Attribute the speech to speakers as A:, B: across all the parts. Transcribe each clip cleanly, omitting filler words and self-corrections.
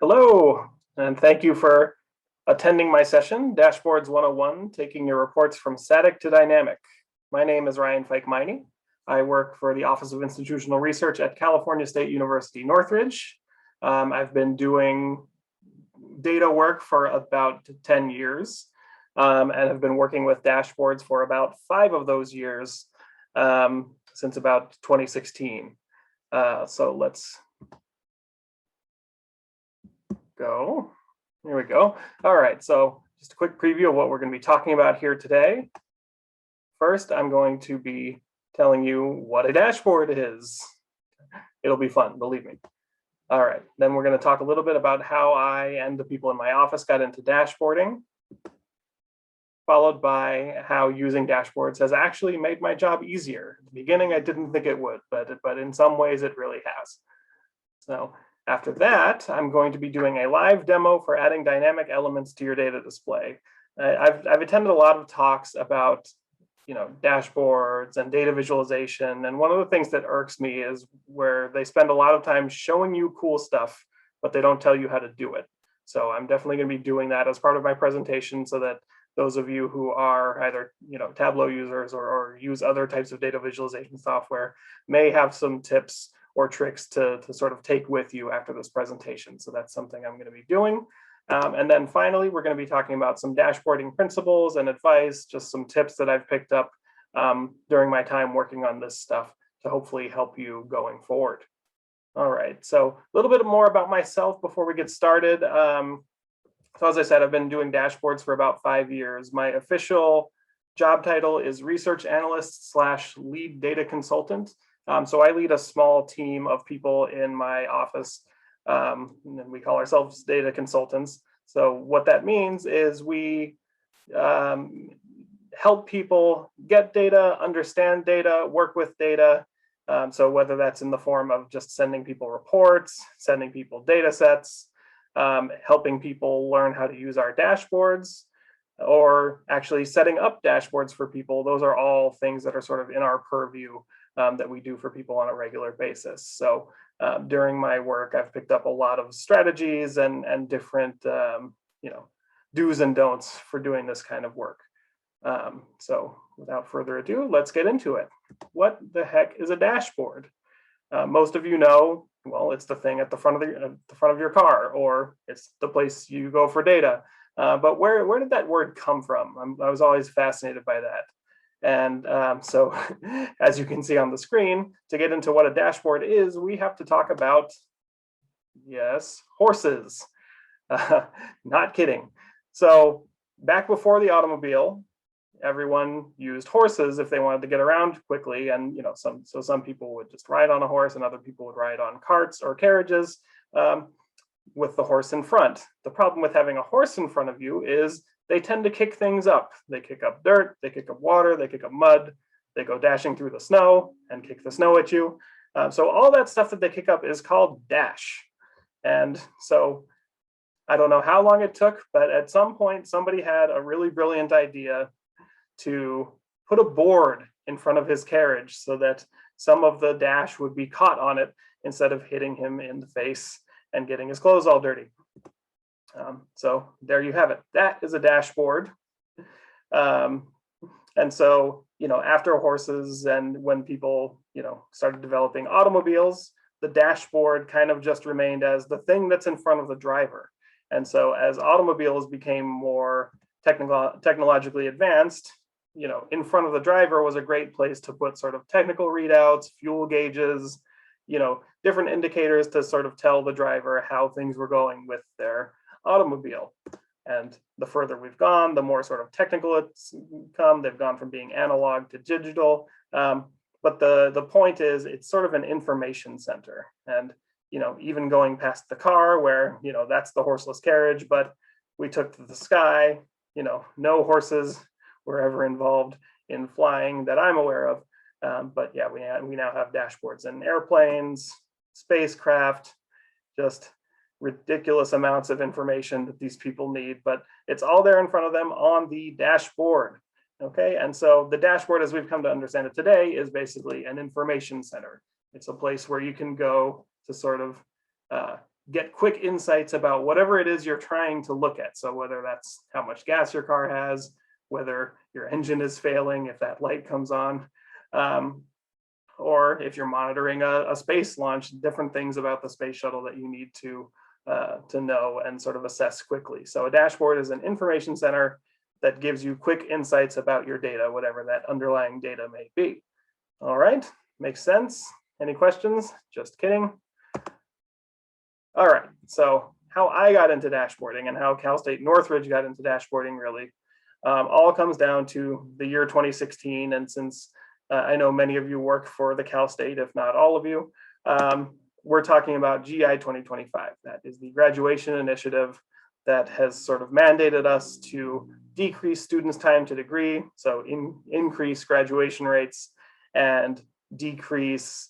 A: Hello, and thank you for attending my session, Dashboards 101, taking your reports from static to dynamic. My name is Ryan Feyk-Miney. I work for the Office of Institutional Research at California State University, Northridge. I've been doing data work for about 10 years and have been working with dashboards for about 5 of those years since about 2016. So let's go. Here we go. All right, so just a quick preview of what we're going to be talking about here today. First, I'm going to be telling you what a dashboard is. It'll be fun, believe me. All right, then we're going to talk a little bit about how I and the people in my office got into dashboarding, followed by how using dashboards has actually made my job easier. At the beginning, I didn't think it would, but in some ways it really has. So after that, I'm going to be doing a live demo for adding dynamic elements to your data display. I've attended a lot of talks about dashboards and data visualization, and one of the things that irks me is where they spend a lot of time showing you cool stuff, but they don't tell you how to do it. So I'm definitely going to be doing that as part of my presentation, so that those of you who are either Tableau users or use other types of data visualization software may have some tips or tricks to sort of take with you after this presentation. So that's something I'm going to be doing. And then finally, we're going to be talking about some dashboarding principles and advice, just some tips that I've picked up during my time working on this stuff to hopefully help you going forward. All right, so a little bit more about myself before we get started. So as I said, I've been doing dashboards for about 5 years. My official job title is research analyst / lead data consultant. So I lead a small team of people in my office, and we call ourselves data consultants. So what that means is we help people get data, understand data, work with data. So whether that's in the form of just sending people reports, sending people data sets, helping people learn how to use our dashboards, or actually setting up dashboards for people, those are all things that are sort of in our purview that we do for people on a regular basis. So during my work, I've picked up a lot of strategies and different do's and don'ts for doing this kind of work. So without further ado, let's get into it. What the heck is a dashboard? Most of you know, well, it's the thing at the front of your car, or it's the place you go for data. But where did that word come from? I was always fascinated by that. And so as you can see on the screen, to get into what a dashboard is, we have to talk about, yes, horses. Not kidding. So back before the automobile, everyone used horses if they wanted to get around quickly. And some people would just ride on a horse, and other people would ride on carts or carriages with the horse in front. The problem with having a horse in front of you is they tend to kick things up. They kick up dirt, they kick up water, they kick up mud, they go dashing through the snow and kick the snow at you. So all that stuff that they kick up is called dash. And so I don't know how long it took, but at some point somebody had a really brilliant idea to put a board in front of his carriage so that some of the dash would be caught on it instead of hitting him in the face and getting his clothes all dirty. So there you have it. That is a dashboard. And so, after horses and when people, started developing automobiles, the dashboard kind of just remained as the thing that's in front of the driver. And so as automobiles became more technologically advanced, in front of the driver was a great place to put sort of technical readouts, fuel gauges, different indicators to sort of tell the driver how things were going with their automobile. And the further we've gone, the more sort of technical it's come. They've gone from being analog to digital. But the point is, it's sort of an information center. And even going past the car where that's the horseless carriage, but we took to the sky, no horses were ever involved in flying that I'm aware of. But yeah, we now have dashboards in airplanes, spacecraft, just ridiculous amounts of information that these people need, but it's all there in front of them on the dashboard. Okay, and so the dashboard, as we've come to understand it today, is basically an information center. It's a place where you can go to sort of get quick insights about whatever it is you're trying to look at. So whether that's how much gas your car has, whether your engine is failing, if that light comes on, or if you're monitoring a space launch, different things about the space shuttle that you need to know and sort of assess quickly. So a dashboard is an information center that gives you quick insights about your data, whatever that underlying data may be. All right, makes sense? Any questions? Just kidding. All right, so how I got into dashboarding and how Cal State Northridge got into dashboarding really all comes down to the year 2016. And since I know many of you work for the Cal State, if not all of you, we're talking about GI 2025. That is the graduation initiative that has sort of mandated us to decrease students' time to degree, so increase graduation rates and decrease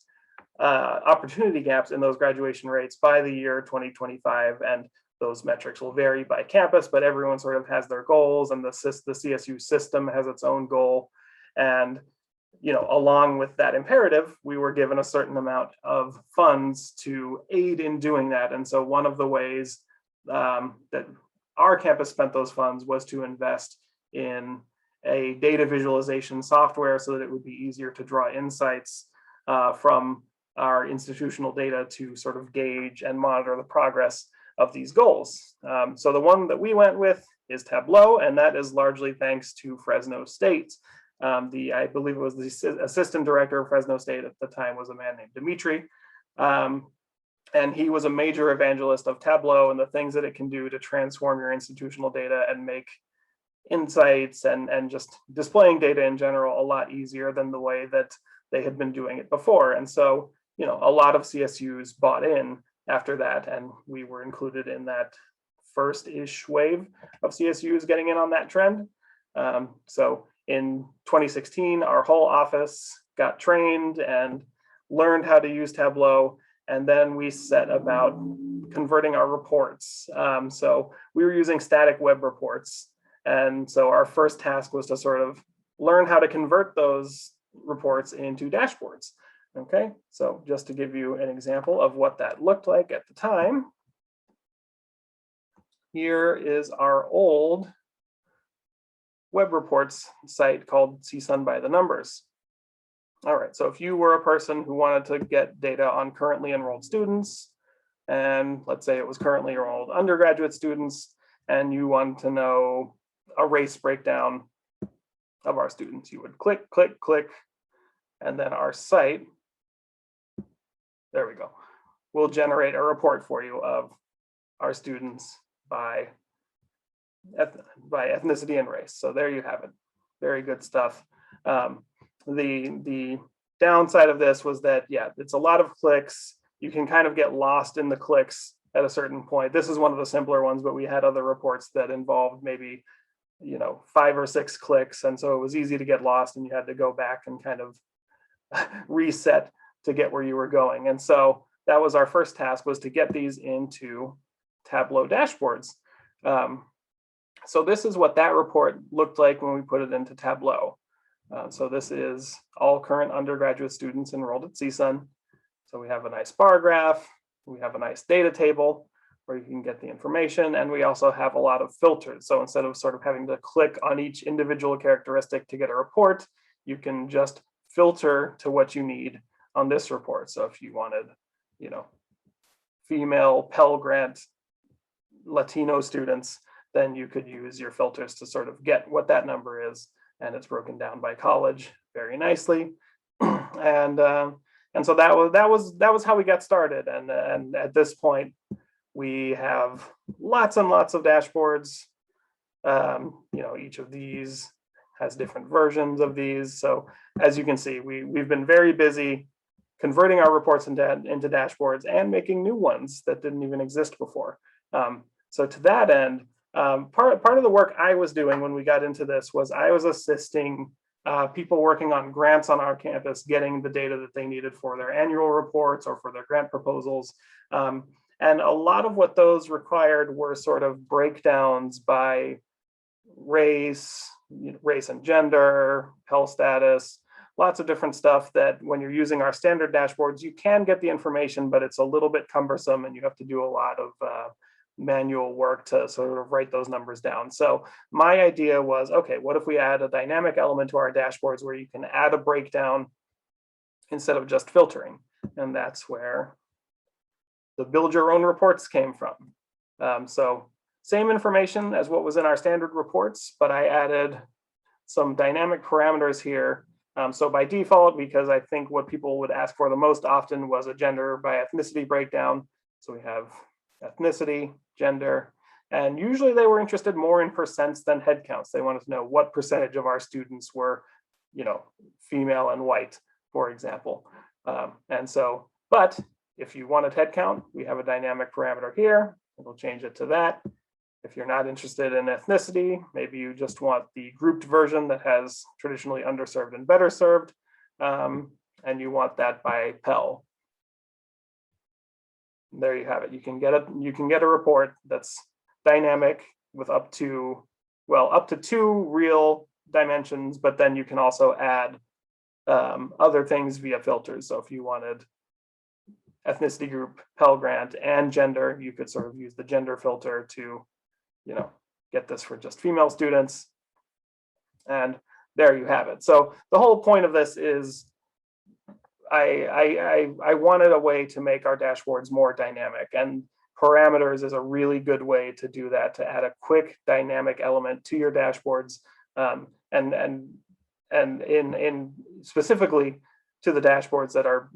A: opportunity gaps in those graduation rates by the year 2025. And those metrics will vary by campus, but everyone sort of has their goals, and the CSU system has its own goal. And along with that imperative, we were given a certain amount of funds to aid in doing that. And so one of the ways that our campus spent those funds was to invest in a data visualization software so that it would be easier to draw insights from our institutional data to sort of gauge and monitor the progress of these goals. So the one that we went with is Tableau, and that is largely thanks to Fresno State. I believe it was the assistant director of Fresno State at the time was a man named Dimitri. And he was a major evangelist of Tableau and the things that it can do to transform your institutional data and make insights and just displaying data in general a lot easier than the way that they had been doing it before. And so, a lot of CSUs bought in after that, and we were included in that first-ish wave of CSUs getting in on that trend. So in 2016, our whole office got trained and learned how to use Tableau, and then we set about converting our reports. So we were using static web reports, and so our first task was to sort of learn how to convert those reports into dashboards. Okay, so just to give you an example of what that looked like at the time, here is our old web reports site called CSUN by the Numbers. All right, so if you were a person who wanted to get data on currently enrolled students, and let's say it was currently enrolled undergraduate students, and you want to know a race breakdown of our students, you would click, click, click, and then our site, there we go, will generate a report for you of our students by ethnicity and race. So there you have it. Very good stuff. The downside of this was that, yeah, it's a lot of clicks. You can kind of get lost in the clicks at a certain point. This is one of the simpler ones, but we had other reports that involved maybe 5 or 6 clicks. And so it was easy to get lost, and you had to go back and kind of reset to get where you were going. And so that was our first task, was to get these into Tableau dashboards. So this is what that report looked like when we put it into Tableau. So this is all current undergraduate students enrolled at CSUN. So we have a nice bar graph, we have a nice data table where you can get the information, and we also have a lot of filters. So instead of sort of having to click on each individual characteristic to get a report, you can just filter to what you need on this report. So if you wanted, female Pell Grant Latino students, then you could use your filters to sort of get what that number is, and it's broken down by college very nicely. And so that was how we got started. And at this point, we have lots and lots of dashboards. Each of these has different versions of these. So as you can see, we've been very busy converting our reports into dashboards and making new ones that didn't even exist before. So to that end, part of the work I was doing when we got into this was I was assisting people working on grants on our campus getting the data that they needed for their annual reports or for their grant proposals. And a lot of what those required were sort of breakdowns by race and gender, health status, lots of different stuff that when you're using our standard dashboards, you can get the information, but it's a little bit cumbersome and you have to do a lot of manual work to sort of write those numbers down. So my idea was, okay, what if we add a dynamic element to our dashboards where you can add a breakdown instead of just filtering? And that's where the build your own reports came from. So same information as what was in our standard reports, but I added some dynamic parameters here. So by default, because I think what people would ask for the most often was a gender by ethnicity breakdown. So we have ethnicity, gender, and usually they were interested more in percents than head counts. They wanted to know what percentage of our students were, female and white, for example. But if you wanted head count, we have a dynamic parameter here. We'll change it to that. If you're not interested in ethnicity, maybe you just want the grouped version that has traditionally underserved and better served, and you want that by Pell. There you have it. You can get a report that's dynamic with up to 2 real dimensions, but then you can also add other things via filters. So if you wanted ethnicity group, Pell Grant, and gender, you could sort of use the gender filter to get this for just female students. And there you have it. So the whole point of this is I wanted a way to make our dashboards more dynamic, and parameters is a really good way to do that, to add a quick dynamic element to your dashboards, and in specifically to the dashboards that are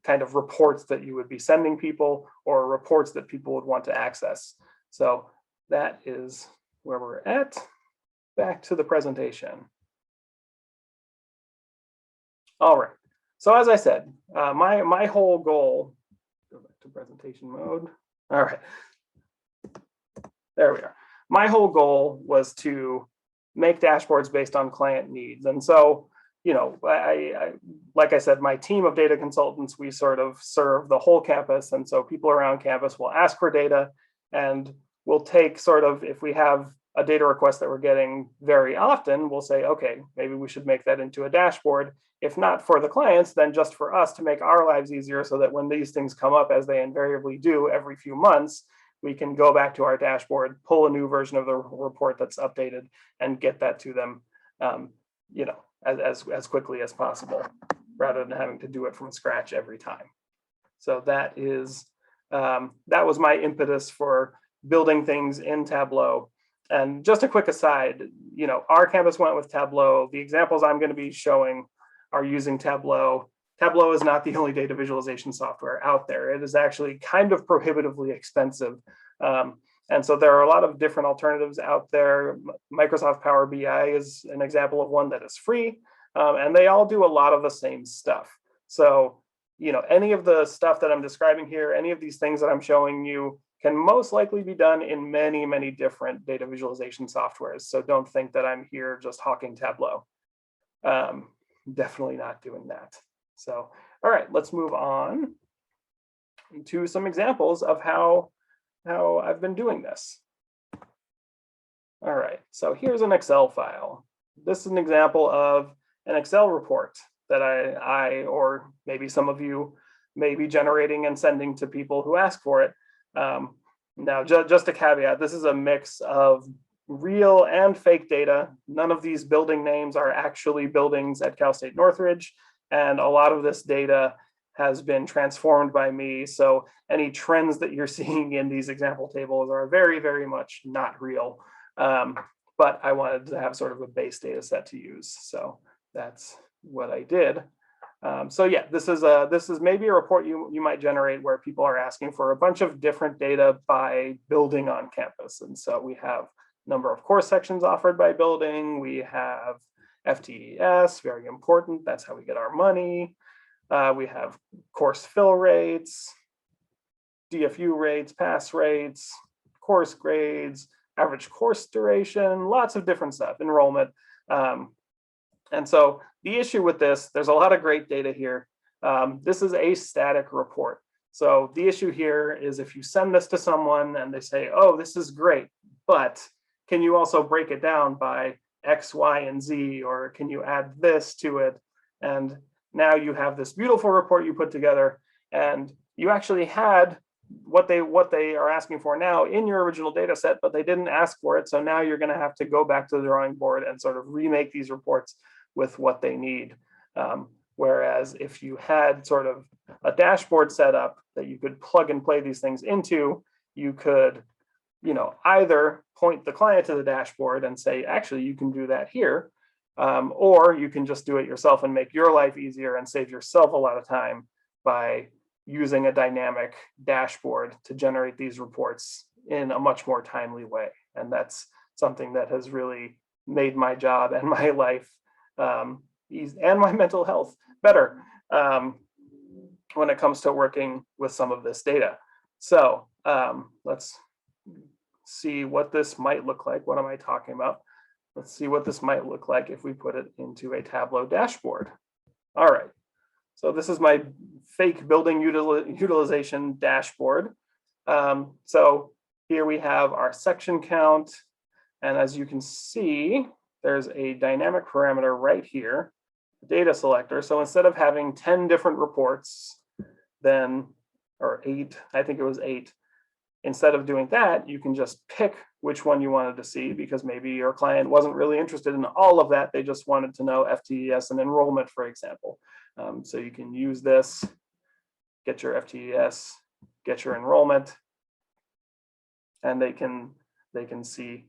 A: kind of reports that you would be sending people or reports that people would want to access. So that is where we're at. Back to the presentation. All right. So as I said, my whole goal, go back to presentation mode. All right. There we are. My whole goal was to make dashboards based on client needs. And so, like I said, my team of data consultants, we sort of serve the whole campus. And so people around campus will ask for data, and we'll take sort of, if we have a data request that we're getting very often, we'll say, okay, maybe we should make that into a dashboard. If not for the clients, then just for us to make our lives easier, so that when these things come up, as they invariably do every few months, we can go back to our dashboard, pull a new version of the report that's updated, and get that to them, as quickly as possible, rather than having to do it from scratch every time. So that was my impetus for building things in Tableau. And just a quick aside, our campus went with Tableau. The examples I'm going to be showing are using Tableau. Tableau is not the only data visualization software out there. It is actually kind of prohibitively expensive. And so there are a lot of different alternatives out there. Microsoft Power BI is an example of one that is free, and they all do a lot of the same stuff. So, any of the stuff that I'm describing here, any of these things that I'm showing you, can most likely be done in many, many different data visualization softwares. So don't think that I'm here just hawking Tableau. Definitely not doing that. So, all right, let's move on to some examples of how I've been doing this. All right, so here's an Excel file. This is an example of an Excel report that I or maybe some of you may be generating and sending to people who ask for it. Now, just a caveat, this is a mix of real and fake data. None of these building names are actually buildings at Cal State Northridge, and a lot of this data has been transformed by me. So any trends that you're seeing in these example tables are very, very much not real. But I wanted to have sort of a base data set to use. So that's what I did. So yeah, this is maybe a report you might generate where people are asking for a bunch of different data by building on campus. And so we have number of course sections offered by building. We have FTES, very important. That's how we get our money. We have course fill rates, DFU rates, pass rates, course grades, average course duration, lots of different stuff, enrollment. And so the issue with this, there's a lot of great data here. This is a static report. So the issue here is if you send this to someone and they say, oh, this is great, but can you also break it down by X, Y, and Z, or can you add this to it? And now you have this beautiful report you put together, and you actually had what they are asking for now in your original data set, but they didn't ask for it. So now you're going to have to go back to the drawing board and sort of remake these reports with what they need. Whereas if you had sort of a dashboard set up that you could plug and play these things into, you could, either point the client to the dashboard and say, actually, you can do that here, or you can just do it yourself and make your life easier and save yourself a lot of time by using a dynamic dashboard to generate these reports in a much more timely way. And that's something that has really made my job and my life easy, and my mental health better when it comes to working with some of this data. So let's see what this might look like. What am I talking about? Let's see what this might look like if we put it into a Tableau dashboard. All right. So this is my fake building utilization dashboard. So here we have our section count. And as you can see, there's a dynamic parameter right here, data selector. So instead of having 10 different reports, or 8, I think it was 8, instead of doing that, you can just pick which one you wanted to see, because maybe your client wasn't really interested in all of that. They just wanted to know FTES and enrollment, for example. So you can use this, get your FTES, get your enrollment, and they can see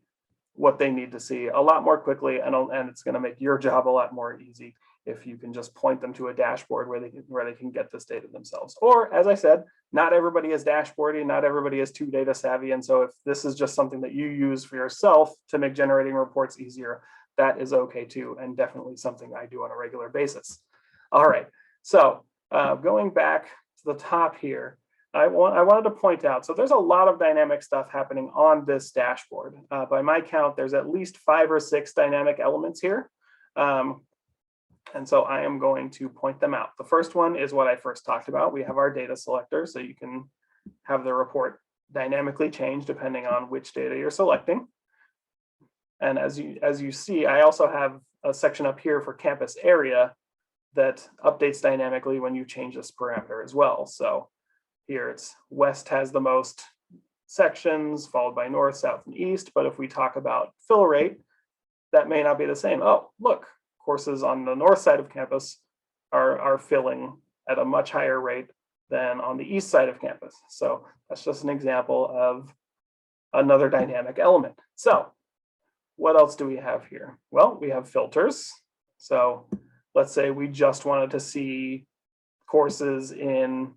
A: what they need to see a lot more quickly, and it's going to make your job a lot more easy if you can just point them to a dashboard where they can get this data themselves. Or, as I said, not everybody is dashboardy, not everybody is too data savvy, and so if this is just something that you use for yourself to make generating reports easier, that is okay too, and definitely something I do on a regular basis. All right, so going back to the top here, I wanted to point out, so there's a lot of dynamic stuff happening on this dashboard. By my count, there's at least 5 or 6 dynamic elements here. And so I am going to point them out. The first one is what I first talked about. We have our data selector, so you can have the report dynamically change depending on which data you're selecting. And as you see, I also have a section up here for campus area that updates dynamically when you change this parameter as well. So here it's West has the most sections, followed by North, South, and East. But if we talk about fill rate, that may not be the same. Oh, look, courses on the north side of campus are filling at a much higher rate than on the east side of campus. So that's just an example of another dynamic element. So what else do we have here? Well, we have filters. So let's say we just wanted to see courses in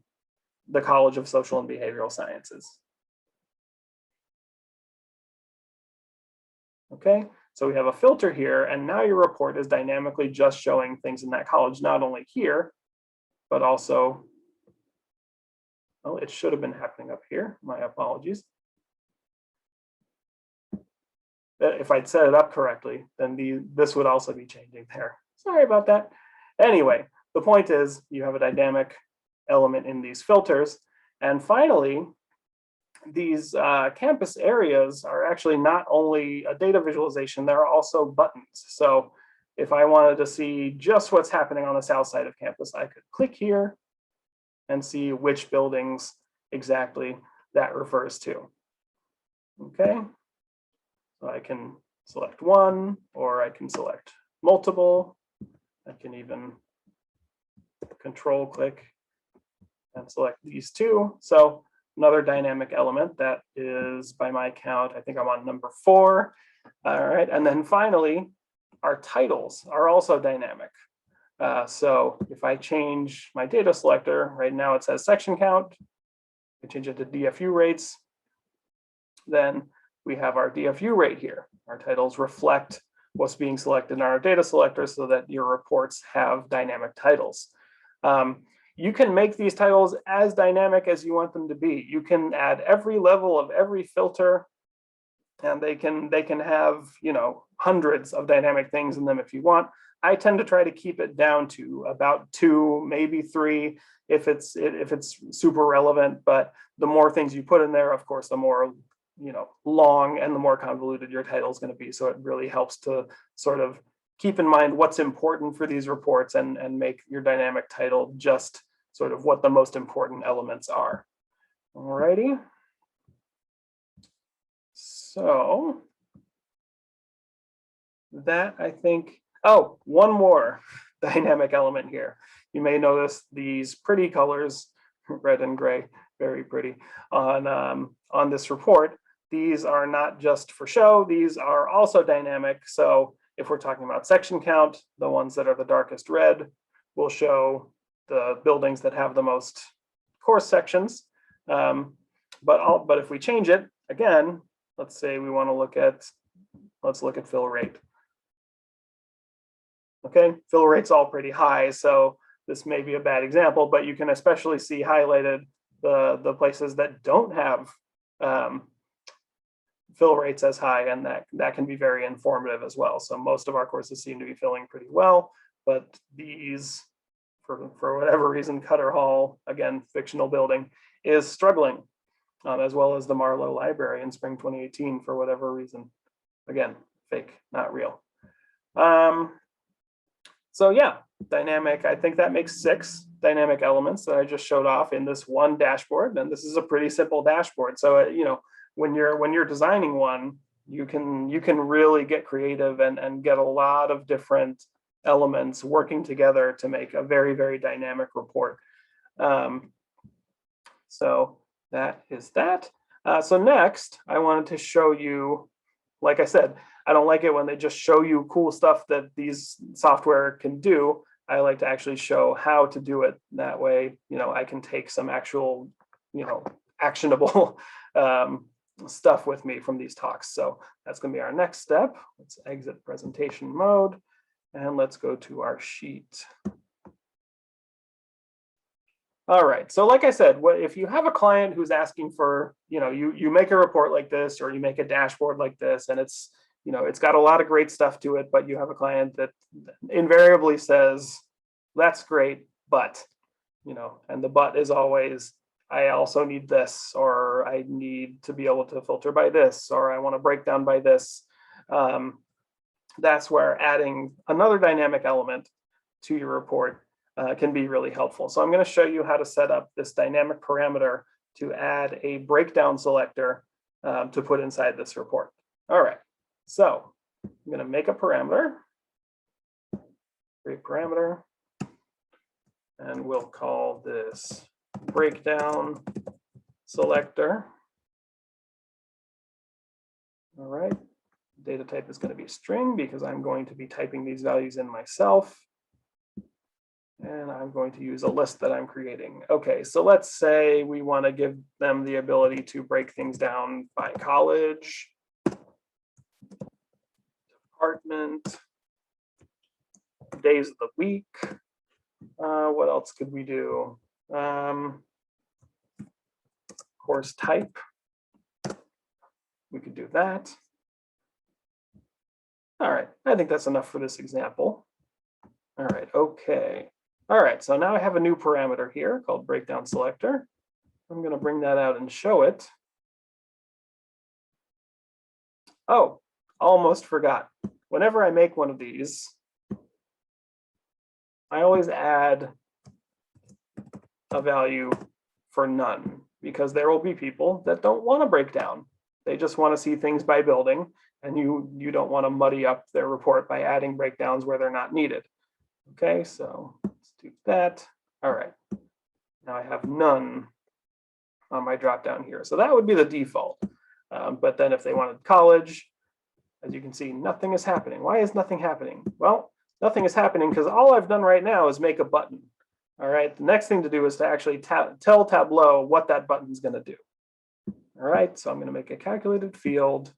A: the College of Social and Behavioral Sciences. Okay, so we have a filter here, and now your report is dynamically just showing things in that college, not only here, but also, well, it should have been happening up here. My apologies. If I'd set it up correctly, then this would also be changing there. Sorry about that. Anyway, the point is you have a dynamic element in these filters. And finally, these campus areas are actually not only a data visualization, they're also buttons. So if I wanted to see just what's happening on the south side of campus, I could click here and see which buildings exactly that refers to. Okay, so I can select one, or I can select multiple. I can even control click and select these two. So another dynamic element that is, by my count, I think I'm on number 4. All right, and then finally, our titles are also dynamic. So if I change my data selector, right now it says section count, I change it to DFU rates, then we have our DFU rate here. Our titles reflect what's being selected in our data selector so that your reports have dynamic titles. You can make these titles as dynamic as you want them to be. You can add every level of every filter, and they can have, you know, hundreds of dynamic things in them if you want. I tend to try to keep it down to about 2, maybe 3 if it's super relevant. But the more things you put in there, of course, the more, you know, long and the more convoluted your title is going to be. So it really helps to sort of keep in mind what's important for these reports and make your dynamic title just sort of what the most important elements are. Alrighty. So that, I think, oh, one more dynamic element here. You may notice these pretty colors, red and gray, very pretty, on this report. These are not just for show, these are also dynamic. So if we're talking about section count, the ones that are the darkest red will show the buildings that have the most coarse sections. But if we change it, again, let's say we want to look at, let's look at fill rate. Okay, fill rate's all pretty high, so this may be a bad example, but you can especially see highlighted the places that don't have fill rates as high, and that can be very informative as well. So most of our courses seem to be filling pretty well, but these, for whatever reason, Cutter Hall, again, fictional building, is struggling, as well as the Marlowe Library in spring 2018 for whatever reason. Again, fake, not real. So yeah, dynamic, I think that makes 6 dynamic elements that I just showed off in this one dashboard. And this is a pretty simple dashboard. So, you know, when you're designing one, you can really get creative and get a lot of different elements working together to make a very, very dynamic report. So that is that. So next, I wanted to show you, like I said, I don't like it when they just show you cool stuff that these software can do. I like to actually show how to do it. That way, you know, I can take some actual, you know, actionable stuff with me from these talks. So that's going to be our next step. Let's exit presentation mode and let's go to our sheet. All right, so like I said, if you have a client who's asking for, you know, you make a report like this, or you make a dashboard like this, and it's, you know, it's got a lot of great stuff to it, but you have a client that invariably says, that's great, but, you know, and the but is always, I also need this, or I need to be able to filter by this, or I want to break down by this. That's where adding another dynamic element to your report can be really helpful. So I'm going to show you how to set up this dynamic parameter to add a breakdown selector to put inside this report. All right, so I'm going to make a parameter, create parameter, and we'll call this breakdown selector. All right, data type is going to be string because I'm going to be typing these values in myself. And I'm going to use a list that I'm creating. Okay, so let's say we want to give them the ability to break things down by college, department, days of the week. What else could we do? Course type. We could do that. All right, I think that's enough for this example. All right, okay. All right, so now I have a new parameter here called breakdown selector. I'm going to bring that out and show it. Oh, almost forgot. Whenever I make one of these, I always add a value for none, because there will be people that don't want to break down. They just want to see things by building, and you don't want to muddy up their report by adding breakdowns where they're not needed. Okay, so let's do that. All right, now I have none on my drop down here. So that would be the default. But then if they wanted college, as you can see, nothing is happening. Why is nothing happening? Well, nothing is happening because all I've done right now is make a button. All right, the next thing to do is to actually tell Tableau what that button is going to do. All right, so I'm going to make a calculated field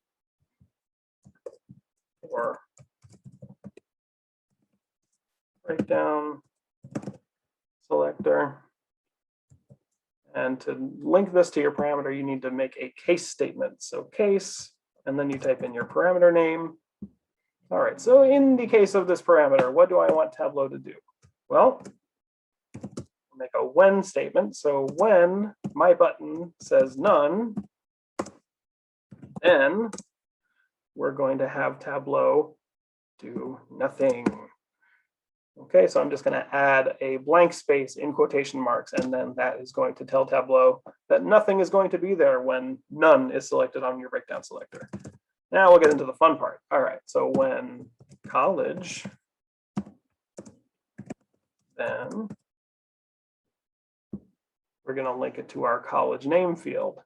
A: for breakdown selector. And to link this to your parameter, you need to make a case statement. So case, and then you type in your parameter name. All right, so in the case of this parameter, what do I want Tableau to do? Well, make a when statement. So when my button says none, then we're going to have Tableau do nothing. Okay, so I'm just going to add a blank space in quotation marks, and then that is going to tell Tableau that nothing is going to be there when none is selected on your breakdown selector. Now we'll get into the fun part. All right, so when college, then we're going to link it to our college name field.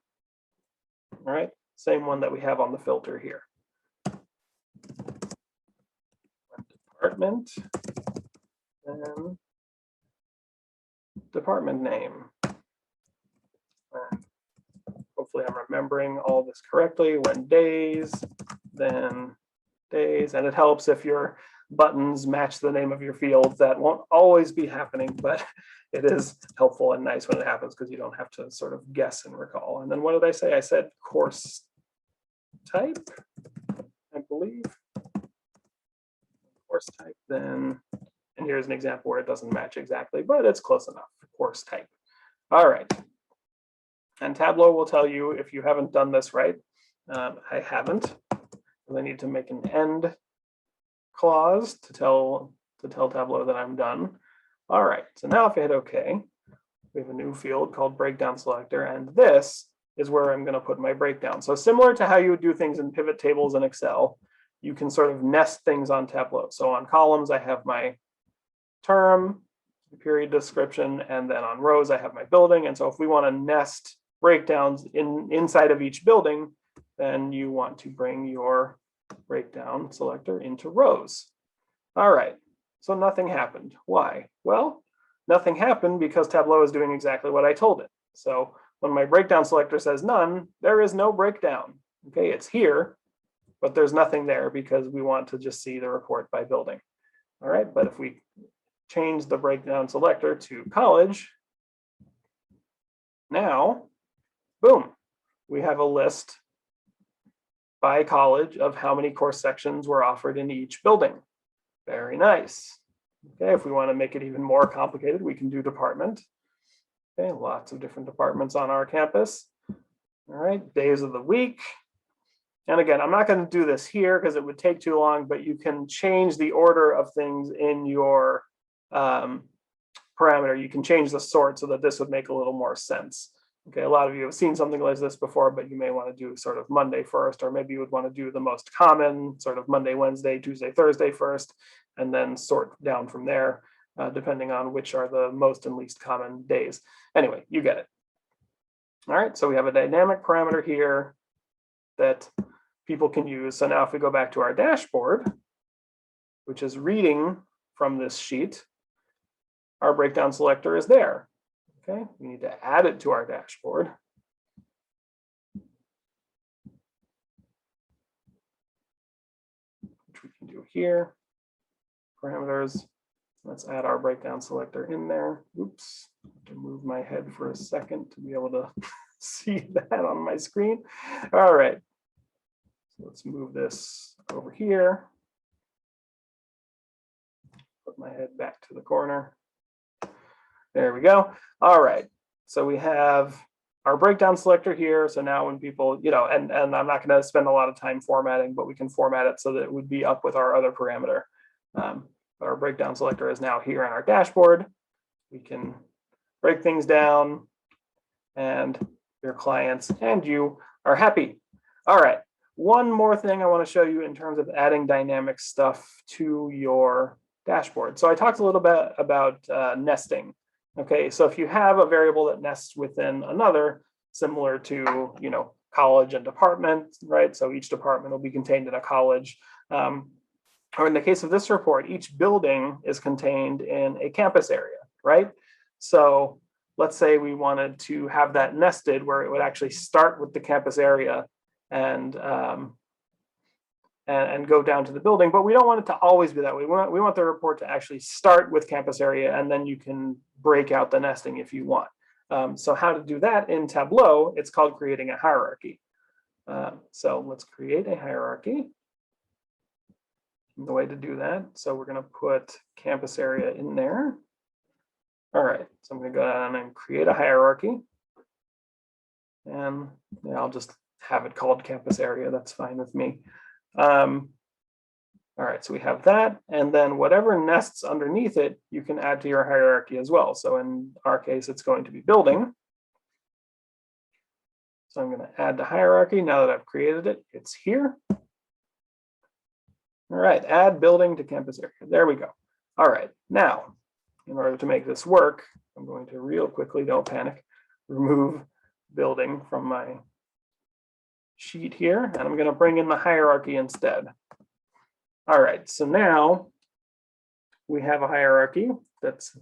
A: All right, same one that we have on the filter here. Department, and department name. And hopefully I'm remembering all this correctly. When days, then days, and it helps if your buttons match the name of your fields. That won't always be happening, but it is helpful and nice when it happens because you don't have to sort of guess and recall. And then what did I say? I said course type, I believe. Course type, then, and here's an example where it doesn't match exactly, but it's close enough. Course type. All right. And Tableau will tell you if you haven't done this right. I haven't. I need to make an end clause to tell Tableau that I'm done. All right. So now if I hit OK, we have a new field called breakdown selector, and this is where I'm going to put my breakdown. So similar to how you would do things in pivot tables in Excel, you can sort of nest things on Tableau. So on columns, I have my term, period description, and then on rows, I have my building. And so if we want to nest breakdowns inside of each building, then you want to bring your breakdown selector into rows. All right, so nothing happened. Why? Well, nothing happened because Tableau is doing exactly what I told it. So when my breakdown selector says none, there is no breakdown. Okay, it's here, but there's nothing there because we want to just see the report by building. All right, but if we change the breakdown selector to college, now, boom, we have a list by college of how many course sections were offered in each building. Very nice. Okay, if we want to make it even more complicated, we can do department. Okay, lots of different departments on our campus. All right, days of the week. And again, I'm not going to do this here because it would take too long, but you can change the order of things in your parameter. You can change the sort so that this would make a little more sense. Okay, a lot of you have seen something like this before, but you may want to do sort of Monday first, or maybe you would want to do the most common, sort of Monday, Wednesday, Tuesday, Thursday first, and then sort down from there, depending on which are the most and least common days. Anyway, you get it. All right, so we have a dynamic parameter here that people can use. So now if we go back to our dashboard, which is reading from this sheet, our breakdown selector is there. Okay, we need to add it to our dashboard. Which we can do here. Parameters. Let's add our breakdown selector in there. Oops, I have to move my head for a second to be able to see that on my screen. All right. So let's move this over here. Put my head back to the corner. There we go. All right. So we have our breakdown selector here. So now when people, and I'm not going to spend a lot of time formatting, but we can format it so that it would be up with our other parameter. Our breakdown selector is now here on our dashboard. We can break things down and your clients and you are happy. All right. One more thing I want to show you in terms of adding dynamic stuff to your dashboard. So I talked a little bit about nesting. Okay, so if you have a variable that nests within another, similar to college and department, right? So each department will be contained in a college. Or in the case of this report, each building is contained in a campus area, right? So let's say we wanted to have that nested where it would actually start with the campus area and go down to the building, but we don't want it to always be that way. We want the report to actually start with campus area, and then you can break out the nesting if you want. So how to do that in Tableau, it's called creating a hierarchy. So let's create a hierarchy. The way to do that, so we're going to put campus area in there. All right, so I'm going to go down and create a hierarchy. And I'll just have it called campus area. That's fine with me. All right, so we have that, and then whatever nests underneath it, you can add to your hierarchy as well. So in our case, it's going to be building. So I'm going to add to hierarchy. Now that I've created it, it's here. All right, add building to campus area. There we go. All right, now, in order to make this work, I'm going to real quickly, don't panic, remove building from my sheet here, and I'm going to bring in the hierarchy instead. All right, so now we have a hierarchy that's,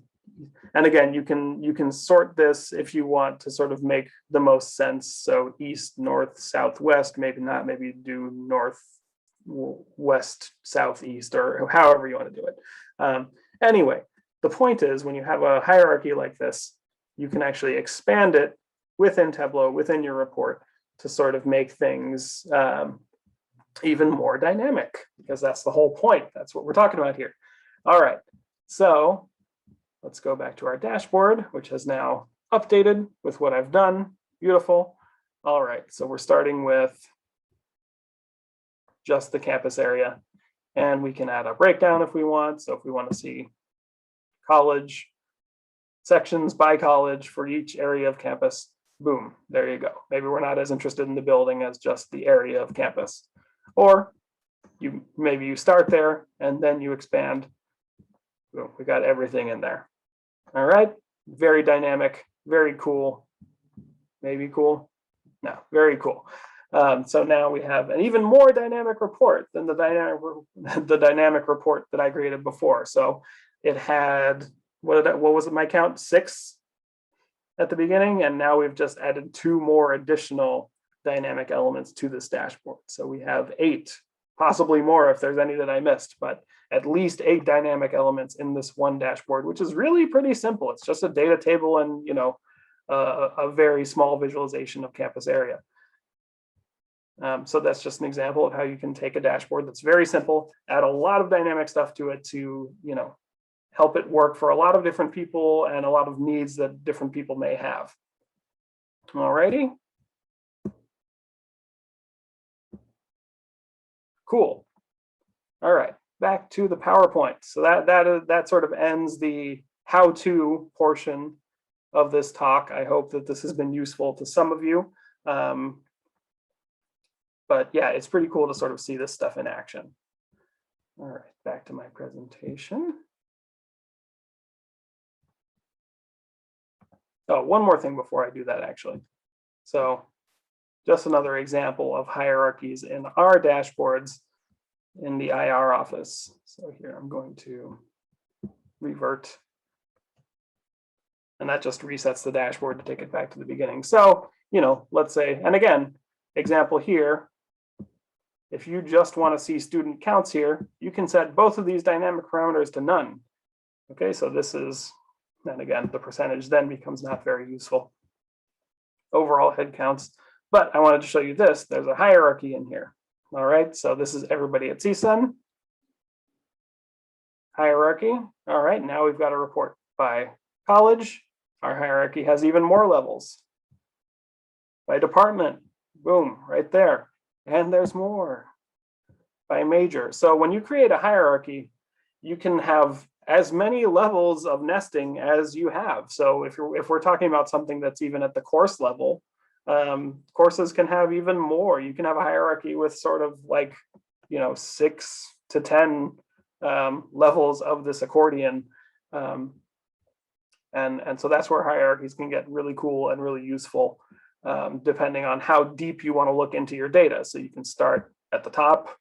A: and again, you can sort this if you want to sort of make the most sense. So east, north, south, west, maybe not, maybe do north, west, southeast, or however you want to do it. Anyway, the point is when you have a hierarchy like this, you can actually expand it within Tableau, within your report, to sort of make things even more dynamic, because that's the whole point. That's what we're talking about here. All right, so let's go back to our dashboard, which has now updated with what I've done. Beautiful. All right, so we're starting with just the campus area, and we can add a breakdown if we want. So if we want to see college sections by college for each area of campus, boom, there you go. Maybe we're not as interested in the building as just the area of campus. Or maybe you start there and then you expand. Boom, we got everything in there. All right, very dynamic, very cool. Maybe cool? No, very cool. So now we have an even more dynamic report than the dynamic report that I created before. So it had, what was it, my count? 6 at the beginning, and now we've just added 2 more additional dynamic elements to this dashboard. So we have 8, possibly more if there's any that I missed, but at least 8 dynamic elements in this one dashboard, which is really pretty simple. It's just a data table and, a very small visualization of campus area. So that's just an example of how you can take a dashboard that's very simple, add a lot of dynamic stuff to it to, help it work for a lot of different people and a lot of needs that different people may have. All righty. Cool. All right, back to the PowerPoint. So that sort of ends the how-to portion of this talk. I hope that this has been useful to some of you. But yeah, it's pretty cool to sort of see this stuff in action. All right, back to my presentation. Oh, one more thing before I do that, actually. So just another example of hierarchies in our dashboards in the IR office. So here I'm going to revert. And that just resets the dashboard to take it back to the beginning. So, let's say, and again, example here, if you just want to see student counts here, you can set both of these dynamic parameters to none. Okay, so this is, and again, the percentage then becomes not very useful. Overall head counts, but I wanted to show you this. There's a hierarchy in here. All right, so this is everybody at CSUN. Hierarchy. All right, now we've got a report by college. Our hierarchy has even more levels. By department, boom, right there. And there's more. By major. So when you create a hierarchy, you can have as many levels of nesting as you have. So if we're talking about something that's even at the course level, courses can have even more. You can have a hierarchy with sort of like, 6 to 10 levels of this accordion. And so that's where hierarchies can get really cool and really useful, depending on how deep you want to look into your data. So you can start at the top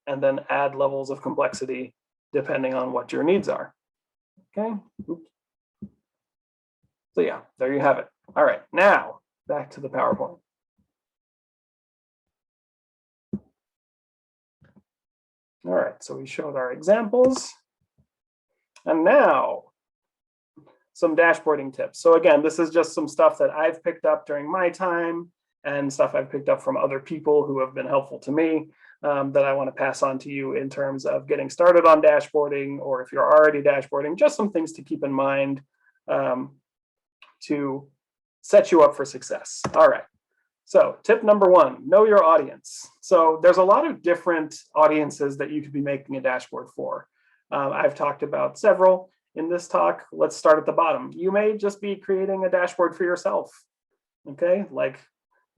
A: and then add levels of complexity depending on what your needs are. Okay. Oops. So yeah, there you have it. All right, now back to the PowerPoint. All right, so we showed our examples. And now some dashboarding tips. So again, this is just some stuff that I've picked up during my time and stuff I've picked up from other people who have been helpful to me, that I want to pass on to you in terms of getting started on dashboarding, or if you're already dashboarding, just some things to keep in mind to set you up for success. All right, So tip number one, know your audience. So there's a lot of different audiences that you could be making a dashboard for. I've talked about several in this talk. Let's start at the bottom. You may just be creating a dashboard for yourself. Okay, like,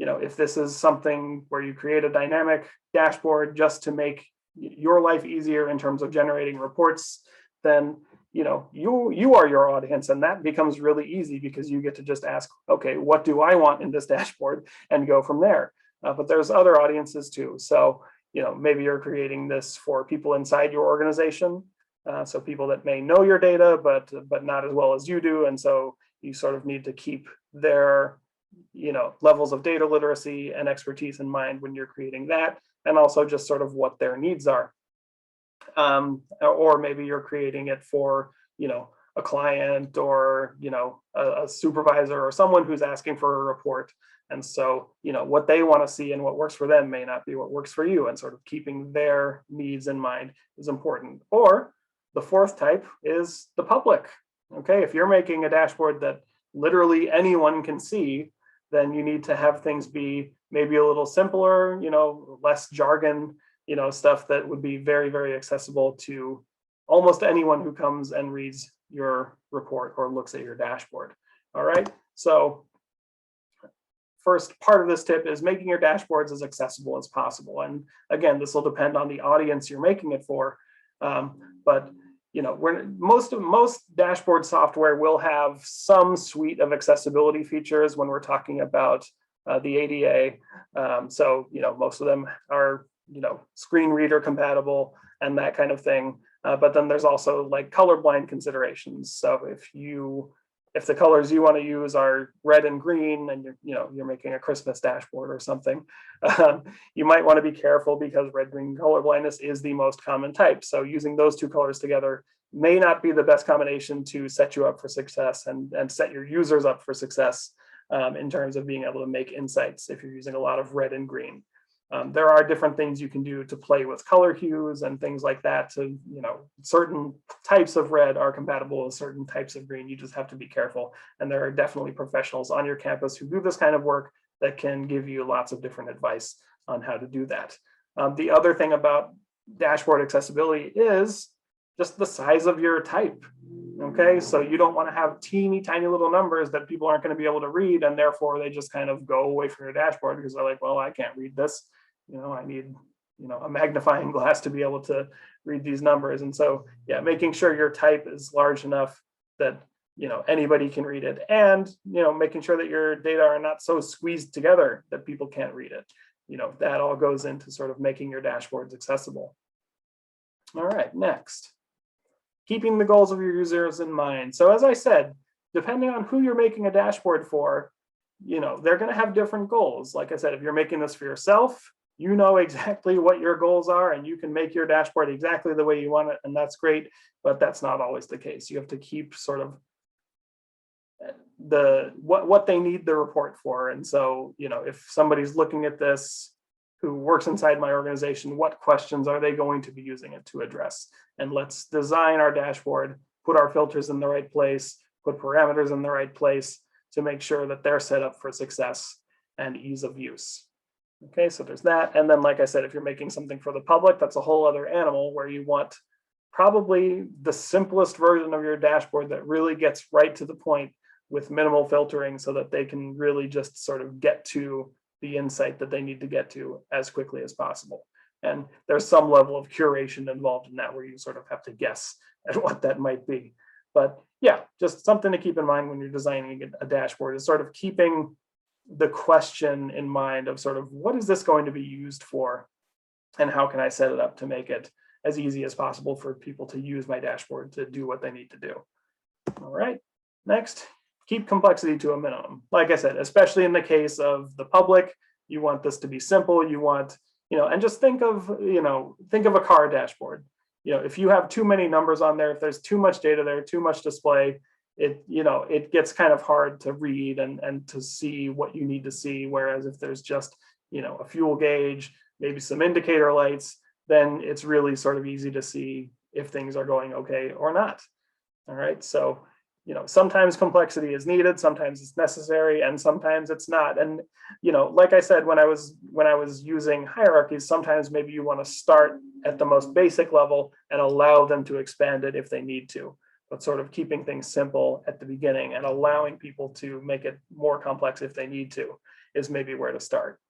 A: if this is something where you create a dynamic dashboard just to make your life easier in terms of generating reports, then you are your audience, and that becomes really easy because you get to just ask, okay, what do I want in this dashboard, and go from there. But there's other audiences too. So maybe you're creating this for people inside your organization, so people that may know your data but not as well as you do, and so you sort of need to keep their levels of data literacy and expertise in mind when you're creating that, and also just sort of what their needs are. Or maybe you're creating it for a client, or a supervisor, or someone who's asking for a report, and so what they want to see and what works for them may not be what works for you, and sort of keeping their needs in mind is important. Or the fourth type is the public. Okay, if you're making a dashboard that literally anyone can see, then you need to have things be maybe a little simpler, less jargon, stuff that would be very, very accessible to almost anyone who comes and reads your report or looks at your dashboard. All right, so first part of this tip is making your dashboards as accessible as possible. And again, this will depend on the audience you're making it for, but most dashboard software will have some suite of accessibility features when we're talking about the ADA. So most of them are screen reader compatible and that kind of thing. But then there's also like colorblind considerations. So if the colors you want to use are red and green, and you're making a Christmas dashboard or something, you might want to be careful, because red-green color blindness is the most common type. So using those two colors together may not be the best combination to set you up for success and set your users up for success in terms of being able to make insights if you're using a lot of red and green. There are different things you can do to play with color hues and things like that. To certain types of red are compatible with certain types of green. You just have to be careful. And there are definitely professionals on your campus who do this kind of work that can give you lots of different advice on how to do that. The other thing about dashboard accessibility is just the size of your type. Okay, so you don't want to have teeny tiny little numbers that people aren't going to be able to read, and therefore they just kind of go away from your dashboard because they're like, well, I can't read this. I need a magnifying glass to be able to read these numbers. And so yeah, making sure your type is large enough that anybody can read it, and making sure that your data are not so squeezed together that people can't read it. That all goes into sort of making your dashboards accessible. All right, next, keeping the goals of your users in mind. So as I said, depending on who you're making a dashboard for, they're going to have different goals. Like I said, if you're making this for yourself, you know exactly what your goals are, and you can make your dashboard exactly the way you want it, and that's great, but that's not always the case. You have to keep sort of what they need the report for. And so, if somebody's looking at this who works inside my organization, what questions are they going to be using it to address? And let's design our dashboard, put our filters in the right place, put parameters in the right place to make sure that they're set up for success and ease of use. Okay, so there's that. And then, like I said, if you're making something for the public, that's a whole other animal, where you want probably the simplest version of your dashboard that really gets right to the point with minimal filtering, so that they can really just sort of get to the insight that they need to get to as quickly as possible. And there's some level of curation involved in that, where you sort of have to guess at what that might be. But yeah, just something to keep in mind when you're designing a dashboard is sort of keeping the question in mind of sort of, what is this going to be used for, and how can I set it up to make it as easy as possible for people to use my dashboard to do what they need to do. All right, next, keep complexity to a minimum. Like I said, especially in the case of the public, you want this to be simple. You want, and just think of a car dashboard. If you have too many numbers on there, if there's too much data there, too much display, it gets kind of hard to read and to see what you need to see. Whereas if there's just, a fuel gauge, maybe some indicator lights, then it's really sort of easy to see if things are going okay or not. All right, so sometimes complexity is needed, sometimes it's necessary, and sometimes it's not. And like I said, when I was using hierarchies, sometimes maybe you want to start at the most basic level and allow them to expand it if they need to. But sort of keeping things simple at the beginning and allowing people to make it more complex if they need to is maybe where to start.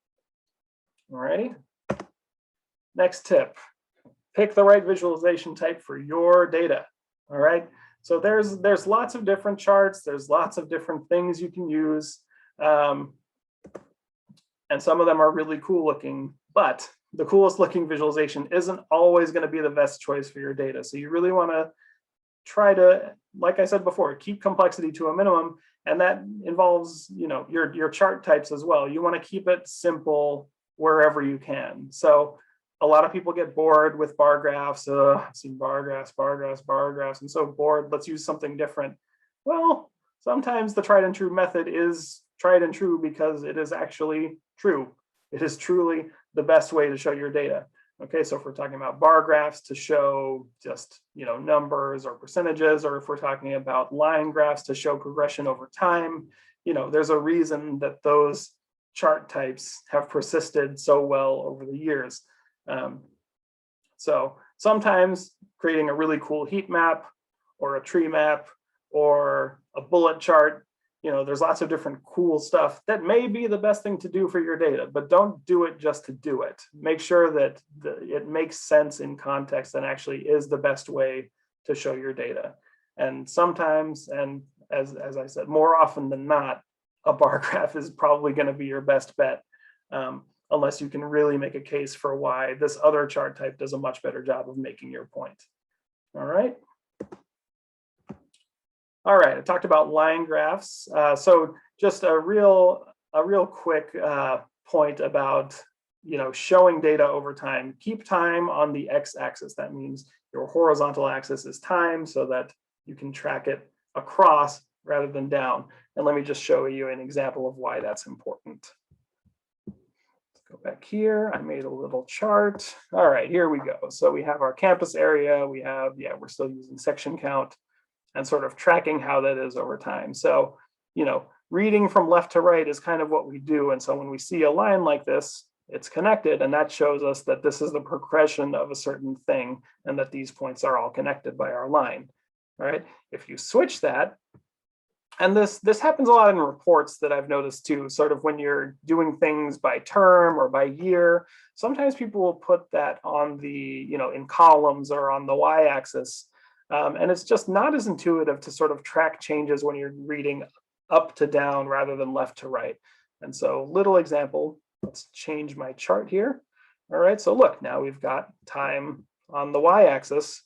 A: All righty. Next tip, pick the right visualization type for your data. All right. So there's lots of different charts. There's lots of different things you can use. And some of them are really cool looking, but the coolest looking visualization isn't always going to be the best choice for your data. So you really want to try to, like I said before, keep complexity to a minimum. And that involves, your chart types as well. You want to keep it simple wherever you can. So a lot of people get bored with bar graphs. I've seen bar graphs. I'm so bored. Let's use something different. Well, sometimes the tried and true method is tried and true because it is actually true. It is truly the best way to show your data. Okay, so if we're talking about bar graphs to show just numbers or percentages, or if we're talking about line graphs to show progression over time, there's a reason that those chart types have persisted so well over the years. So sometimes creating a really cool heat map or a tree map or a bullet chart, there's lots of different cool stuff that may be the best thing to do for your data, but don't do it just to do it. Make sure that it makes sense in context and actually is the best way to show your data. And sometimes, and as I said, more often than not, a bar graph is probably going to be your best bet. Unless you can really make a case for why this other chart type does a much better job of making your point. All right. All right, I talked about line graphs. So just a real quick point about showing data over time. Keep time on the x-axis. That means your horizontal axis is time, so that you can track it across rather than down. And let me just show you an example of why that's important. Go back here. I made a little chart. All right, here we go. So we have our campus area. We have, we're still using section count and sort of tracking how that is over time. So, reading from left to right is kind of what we do. And so when we see a line like this, it's connected, and that shows us that this is the progression of a certain thing and that these points are all connected by our line. All right, if you switch that, and this happens a lot in reports that I've noticed too, sort of when you're doing things by term or by year, sometimes people will put that on the, in columns or on the y-axis. And it's just not as intuitive to sort of track changes when you're reading up to down rather than left to right. And so little example, let's change my chart here. All right, so look, now we've got time on the y-axis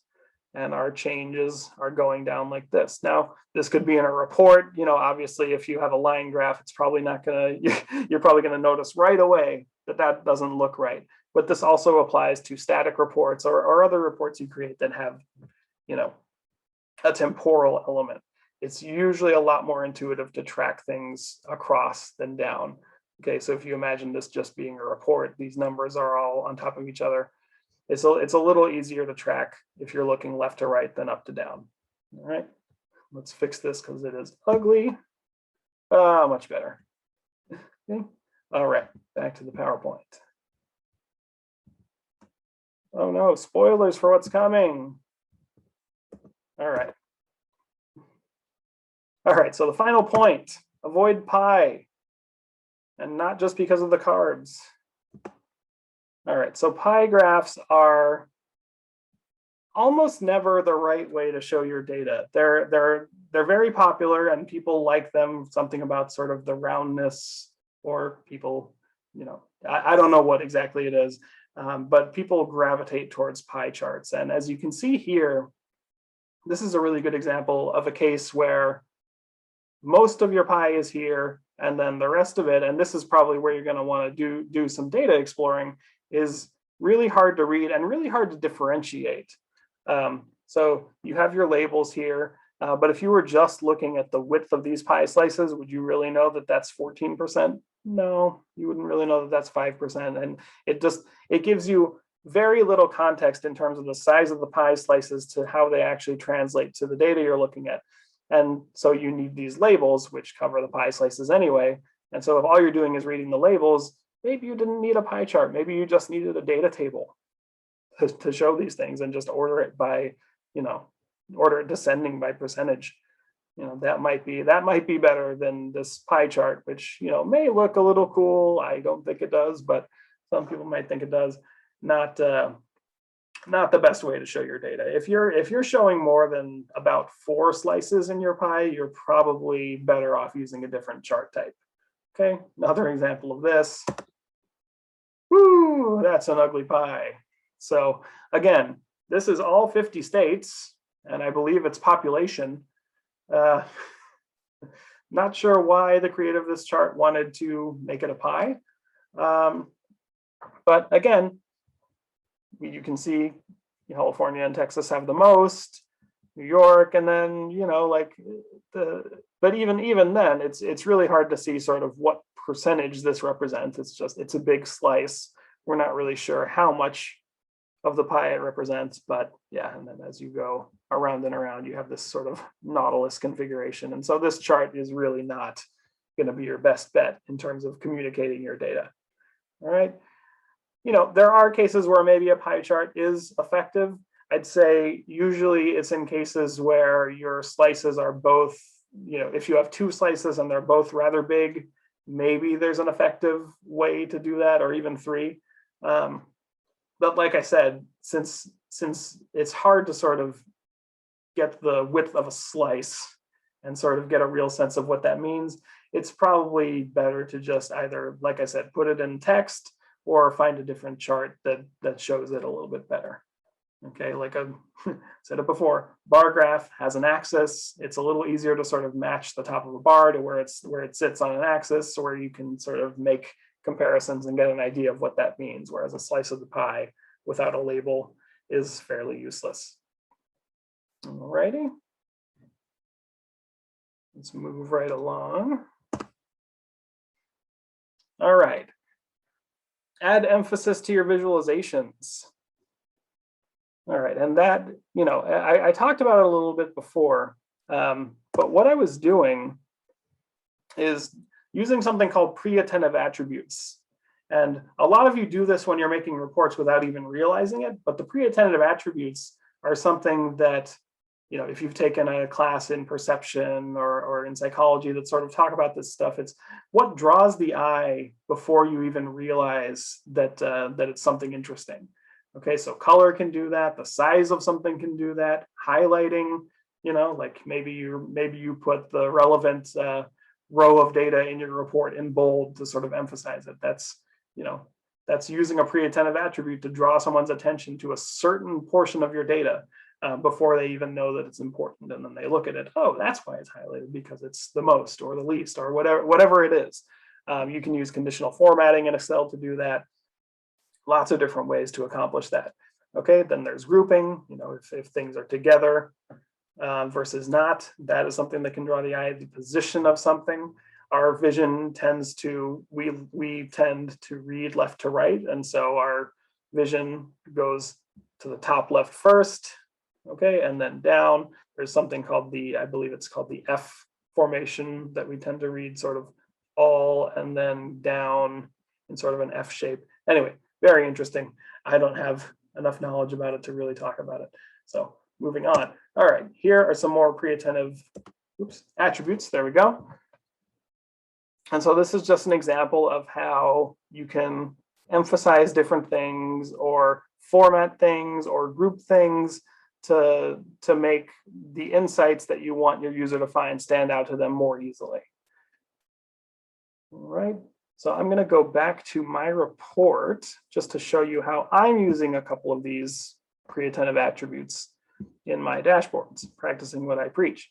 A: and our changes are going down like this. Now, this could be in a report. Obviously, if you have a line graph, it's probably not going to, you're probably going to notice right away that doesn't look right. But this also applies to static reports or other reports you create that have, a temporal element. It's usually a lot more intuitive to track things across than down. Okay, so if you imagine this just being a report, these numbers are all on top of each other. It's a little easier to track if you're looking left to right than up to down. All right, let's fix this because it is ugly. Much better. Okay. All right, back to the PowerPoint. Oh no, spoilers for what's coming. All right. All right, so the final point, avoid pi, and not just because of the carbs. All right, so pie graphs are almost never the right way to show your data. They're very popular and people like them, something about sort of the roundness, or people, I don't know what exactly it is, but people gravitate towards pie charts. And as you can see here, this is a really good example of a case where most of your pie is here, and then the rest of it, and this is probably where you're going to want to do some data exploring, is really hard to read and really hard to differentiate. So you have your labels here, but if you were just looking at the width of these pie slices, would you really know that that's 14%? No, you wouldn't really know that that's 5%. And it gives you very little context in terms of the size of the pie slices to how they actually translate to the data you're looking at. And so you need these labels, which cover the pie slices anyway. And so if all you're doing is reading the labels, maybe you didn't need a pie chart. Maybe you just needed a data table to show these things and just order it by, order it descending by percentage. That might be better than this pie chart, which, may look a little cool. I don't think it does, but some people might think it does. Not the best way to show your data. If you're showing more than about 4 slices in your pie, you're probably better off using a different chart type. Okay, another example of this. Woo, that's an ugly pie. So again, this is all 50 states, and I believe it's population. Not sure why the creator of this chart wanted to make it a pie. But again, you can see California and Texas have the most, New York, and then, but even then, it's really hard to see sort of what percentage this represents. It's a big slice. We're not really sure how much of the pie it represents, but yeah, and then as you go around and around, you have this sort of nautilus configuration. And so this chart is really not going to be your best bet in terms of communicating your data. All right. There are cases where maybe a pie chart is effective. I'd say usually it's in cases where your slices are both, if you have 2 slices and they're both rather big, maybe there's an effective way to do that, or even 3. But like I said, since it's hard to sort of get the width of a slice and sort of get a real sense of what that means, it's probably better to just either, like I said, put it in text or find a different chart that shows it a little bit better. Okay, like I said it before, bar graph has an axis. It's a little easier to sort of match the top of a bar to where it sits on an axis, where you can sort of make comparisons and get an idea of what that means, whereas a slice of the pie without a label is fairly useless. Alrighty, let's move right along. All right, add emphasis to your visualizations. All right, and that, I talked about it a little bit before, but what I was doing is using something called pre-attentive attributes. And a lot of you do this when you're making reports without even realizing it, but the pre-attentive attributes are something that, if you've taken a class in perception or in psychology that sort of talk about this stuff, it's what draws the eye before you even realize that it's something interesting. Okay, so color can do that, the size of something can do that, highlighting, like maybe you put the relevant row of data in your report in bold to sort of emphasize it. That's using a pre-attentive attribute to draw someone's attention to a certain portion of your data before they even know that it's important. And then they look at it, oh, that's why it's highlighted, because it's the most or the least or whatever it is. You can use conditional formatting in Excel to do that. Lots of different ways to accomplish that. Okay, then there's grouping, if things are together versus not, that is something that can draw the eye. The position of something, our vision tends to, we tend to read left to right, and so our vision goes to the top left first, okay, and then down. There's something called I believe it's called the F formation, that we tend to read sort of all and then down in sort of an F shape. Anyway, very interesting. I don't have enough knowledge about it to really talk about it. So moving on. All right, here are some more pre-attentive attributes. There we go. And so this is just an example of how you can emphasize different things or format things or group things to make the insights that you want your user to find stand out to them more easily. All right. So I'm going to go back to my report just to show you how I'm using a couple of these pre-attentive attributes in my dashboards, practicing what I preach.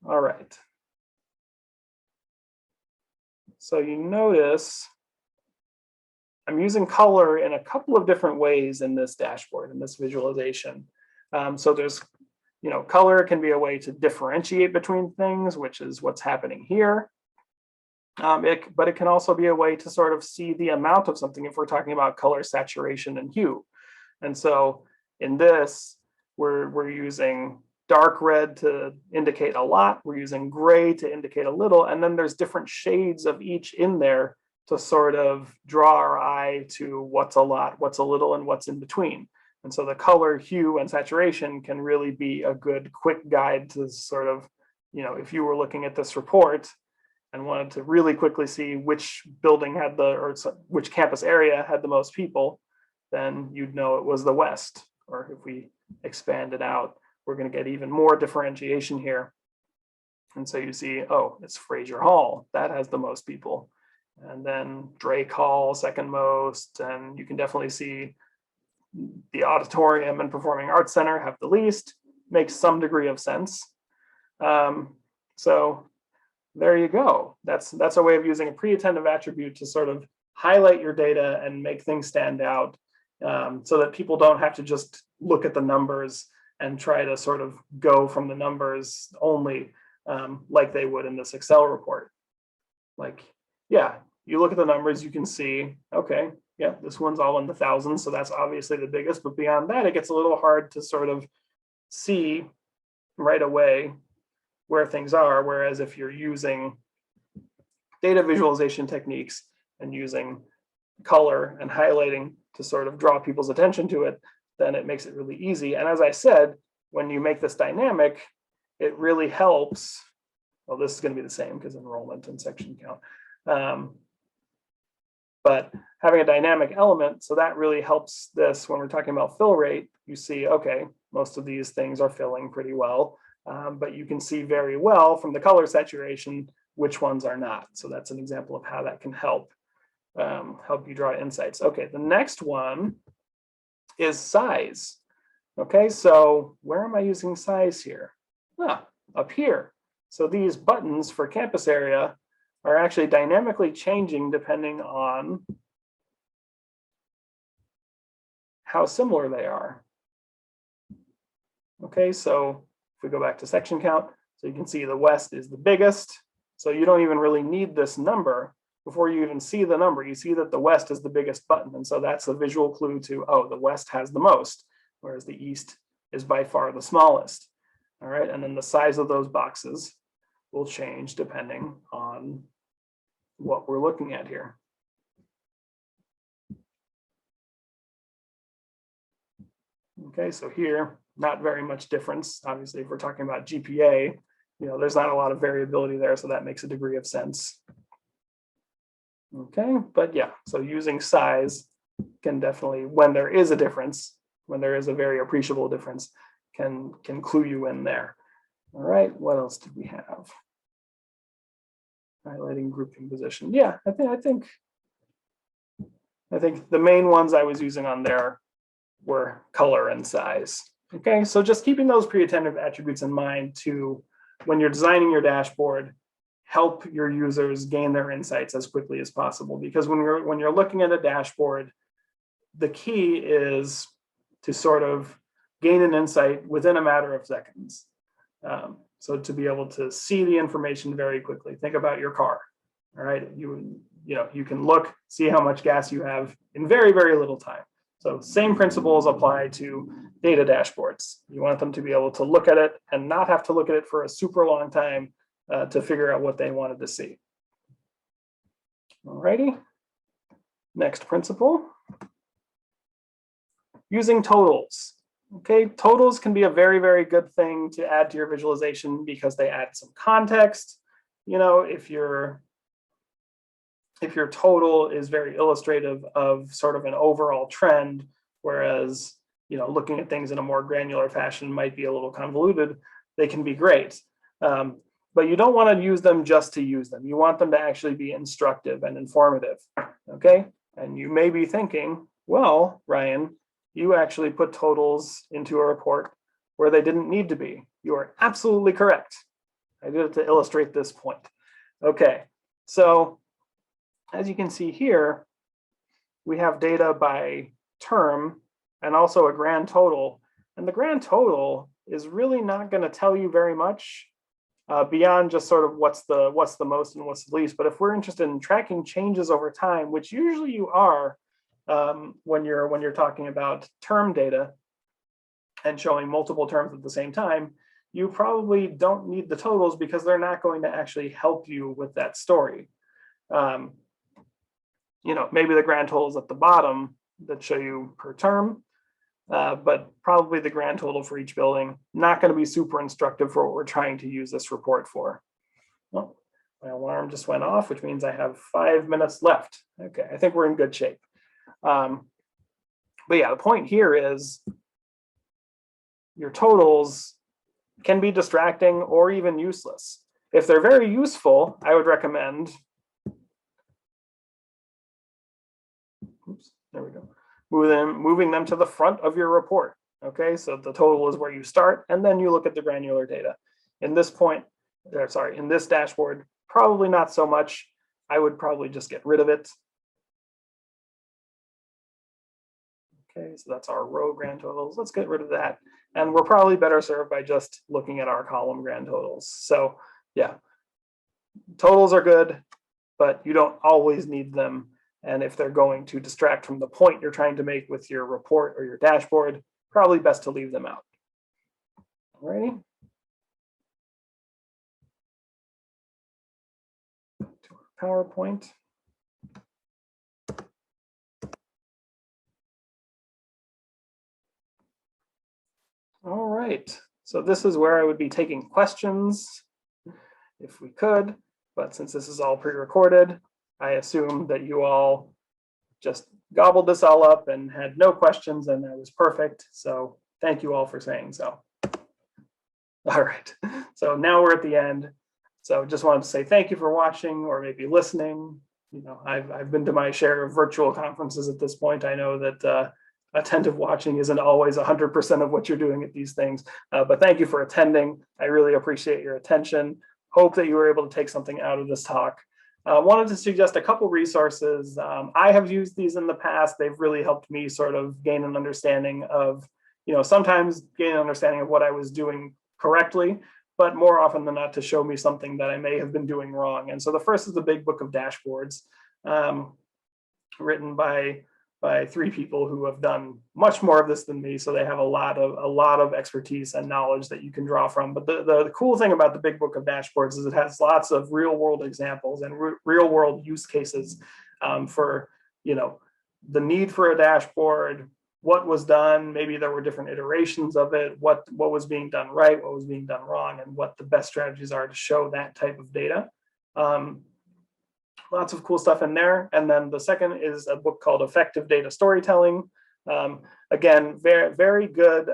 A: All right. So you notice I'm using color in a couple of different ways in this dashboard, in this visualization. So there's, color can be a way to differentiate between things, which is what's happening here. But it can also be a way to sort of see the amount of something if we're talking about color, saturation, and hue. And so in this, we're using dark red to indicate a lot. We're using gray to indicate a little. And then there's different shades of each in there to sort of draw our eye to what's a lot, what's a little, and what's in between. And so the color, hue, and saturation can really be a good quick guide to sort of, if you were looking at this report and wanted to really quickly see which building had which campus area had the most people, then you'd know it was the West. Or if we expand it out, we're going to get even more differentiation here. And so you see, oh, it's Fraser Hall. That has the most people. And then Drake Hall, second most. And you can definitely see the auditorium and performing arts center have the least. Makes some degree of sense. So there you go. That's a way of using a pre-attentive attribute to sort of highlight your data and make things stand out, so that people don't have to just look at the numbers and try to sort of go from the numbers only, like they would in this Excel report. Like, yeah, you look at the numbers, you can see, okay, yeah, this one's all in the thousands, so that's obviously the biggest, but beyond that, it gets a little hard to sort of see right away where things are. Whereas if you're using data visualization techniques and using color and highlighting to sort of draw people's attention to it, then it makes it really easy. And as I said, when you make this dynamic, it really helps. Well, this is going to be the same because enrollment and section count. But having a dynamic element, so that really helps this when we're talking about fill rate. You see, okay, most of these things are filling pretty well, but you can see very well from the color saturation which ones are not. So that's an example of how that can help you draw insights. Okay, the next one is size. Okay, so where am I using size here? Up here. So these buttons for campus area are actually dynamically changing depending on how similar they are. Okay, so if we go back to section count, so you can see the West is the biggest. So you don't even really need this number. Before you even see the number, you see that the West is the biggest button. And so that's a visual clue to, oh, the West has the most, whereas the East is by far the smallest. All right, and then the size of those boxes will change depending on what we're looking at here. Okay, so here, not very much difference. Obviously, if we're talking about GPA, there's not a lot of variability there, so that makes a degree of sense. Okay, but yeah, so using size can definitely, when there is a difference, when there is a very appreciable difference, can clue you in there. All right, what else did we have? Highlighting, grouping, position. Yeah, I think the main ones I was using on there were color and size. Okay, so just keeping those pre-attentive attributes in mind to when you're designing your dashboard, help your users gain their insights as quickly as possible. Because when you're looking at a dashboard, the key is to sort of gain an insight within a matter of seconds. So to be able to see the information very quickly. Think about your car. All right, you can look, see how much gas you have in very, very little time. So same principles apply to data dashboards. You want them to be able to look at it and not have to look at it for a super long time to figure out what they wanted to see. All righty, next principle. Using totals. Okay, totals can be a very, very good thing to add to your visualization because they add some context. If your total is very illustrative of sort of an overall trend, whereas looking at things in a more granular fashion might be a little convoluted, they can be great. But you don't want to use them just to use them. You want them to actually be instructive and informative. Okay, and you may be thinking, well, Ryan, you actually put totals into a report where they didn't need to be. You are absolutely correct. I did it to illustrate this point. Okay, so as you can see here, we have data by term and also a grand total. And the grand total is really not going to tell you very much beyond just sort of what's the most and what's the least. But if we're interested in tracking changes over time, which usually you are, when you're talking about term data and showing multiple terms at the same time, you probably don't need the totals because they're not going to actually help you with that story. Maybe the grand totals at the bottom that show you per term, but probably the grand total for each building, not going to be super instructive for what we're trying to use this report for. Well, my alarm just went off, which means I have 5 minutes left. Okay, I think we're in good shape. But yeah, the point here is your totals can be distracting or even useless. If they're very useful, I would recommend, there we go, moving them to the front of your report. Okay, so the total is where you start, and then you look at the granular data. In this dashboard, probably not so much. I would probably just get rid of it. Okay, so that's our row grand totals. Let's get rid of that. And we're probably better served by just looking at our column grand totals. So yeah, totals are good, but you don't always need them. And if they're going to distract from the point you're trying to make with your report or your dashboard, probably best to leave them out. All righty. To our PowerPoint. All right, so this is where I would be taking questions if we could, but since this is all pre-recorded, I assume that you all just gobbled this all up and had no questions, and that was perfect. So thank you all for saying so. All right, so now we're at the end. So just wanted to say thank you for watching or maybe listening. I've been to my share of virtual conferences at this point. I know that attentive watching isn't always 100% of what you're doing at these things, but thank you for attending. I really appreciate your attention. Hope that you were able to take something out of this talk. Wanted to suggest a couple resources. I have used these in the past. They've really helped me sort of gain an understanding of, sometimes gain an understanding of what I was doing correctly, but more often than not to show me something that I may have been doing wrong. And so the first is the Big Book of Dashboards, written by 3 people who have done much more of this than me, so they have a lot of expertise and knowledge that you can draw from. But the cool thing about the Big Book of Dashboards is it has lots of real world examples and real world use cases for the need for a dashboard, what was done, maybe there were different iterations of it, what was being done right, what was being done wrong, and what the best strategies are to show that type of data. Lots of cool stuff in there. And then the second is a book called Effective Data Storytelling. Again, very, very good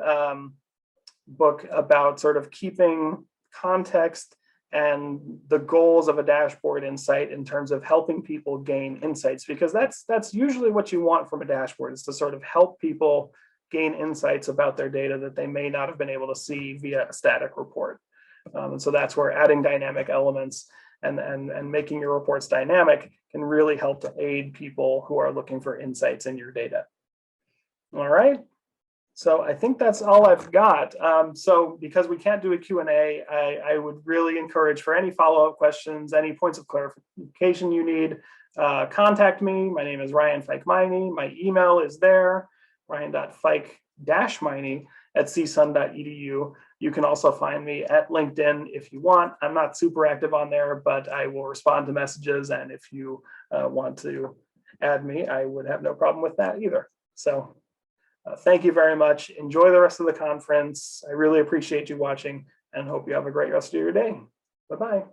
A: book about sort of keeping context and the goals of a dashboard insight in terms of helping people gain insights, because that's usually what you want from a dashboard, is to sort of help people gain insights about their data that they may not have been able to see via a static report. And so that's where adding dynamic elements and making your reports dynamic can really help to aid people who are looking for insights in your data. All right, so I think that's all I've got. So because we can't do a Q&A, I would really encourage, for any follow-up questions, any points of clarification you need, contact me. My name is Ryan Feyk-Miney. My email is there, ryan.feyk-miney@csun.edu. You can also find me at LinkedIn if you want. I'm not super active on there, but I will respond to messages. And if you want to add me, I would have no problem with that either. So thank you very much. Enjoy the rest of the conference. I really appreciate you watching and hope you have a great rest of your day. Bye-bye.